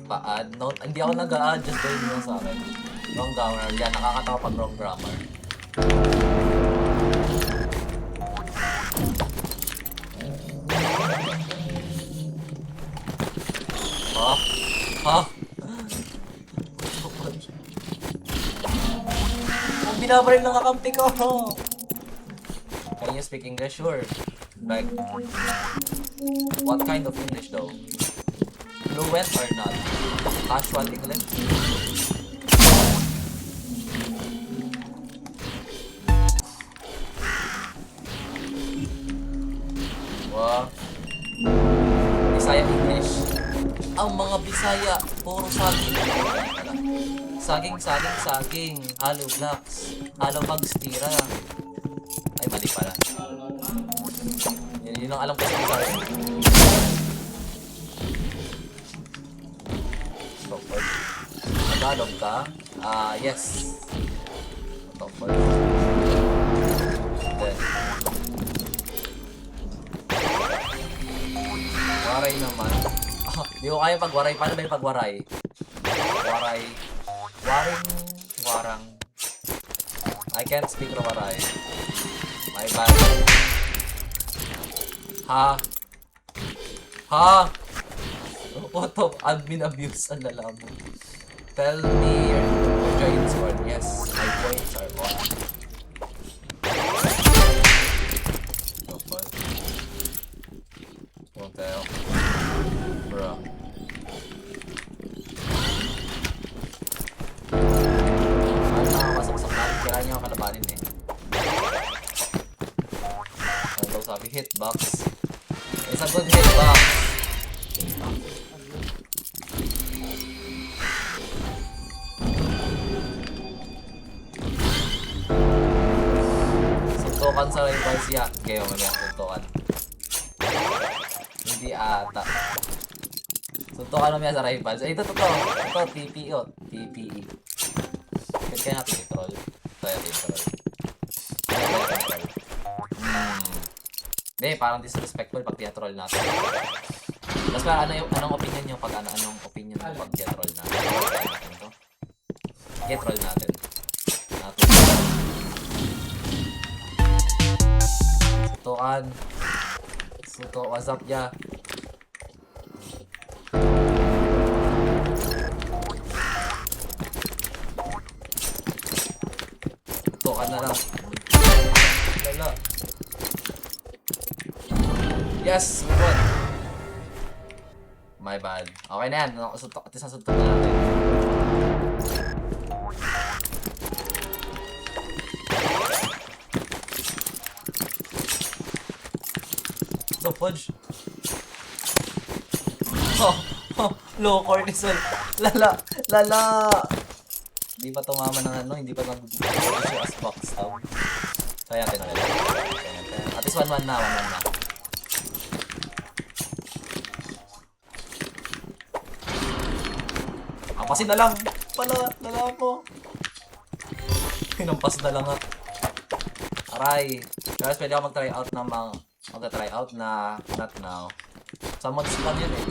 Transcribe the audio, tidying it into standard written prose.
Pa-add? No, hindi ako nag-a-add, just gawin mo sa akin. Wrong grammar. Yan, nakakatawa pag wrong grammar. Ha? Ha? Ang binabaril ng kakampi ko! Can you speak English? Sure. Like, what kind of English though? Fluent or not? Casual English? Wow. Bisaya English. Ang mga Bisaya, puro saging. Saging, saging, saging. Hollow blocks. Hollow bugs, tira. Ay, mali pala. Yun ang alam ko sa Bisaya. Stopford. Tagalog ka? Yes. Stopford. Then. Waray naman. Di ko kaya pagwaray. Paano ba yung pagwaray? Waray. Waring. Warang. I can't speak Waray. My bad. Ha? Ha? What of admin abuse ang lalabo? Tell me your giant sword. Yes, my points are on. Don't tell. Bro. Ano nakakasaksak natin? Kailangan nyo kalabanin eh. Ano daw sabi? Hitbox. It's a good hitbox. Suntukan sa rivals siya. Kaya mamaya suntukan. Hindi ata. Suntukan mamaya sa rivals. Ito totoo. Ito TPO. TPE. Kaya natin i-troll. Kaya natin i-troll. Hindi, parang disrespectful pag tia-troll natin. Tapos parang anong opinion nyo pag anong opinion nyo pag tia-troll natin? Tia-troll natin. Sutukan. Suto, what's up ya? Sutukan na lang. Lala. Yes! Good! My bad. Okay na yan. At isang suntok na natin. The fudge. Low cortisol. Lala. Lala. Hindi pa tumama ng ano. Hindi pa nag-issue as box tao. Kaya natin ulit. At least 1-1 na. 1-1 na. Ampasin na lang. Lala po. Pinampas na lang nga. Aray. Guys, pwede ako mag-try out na mag-try out na not now. Sa mods lang yun eh.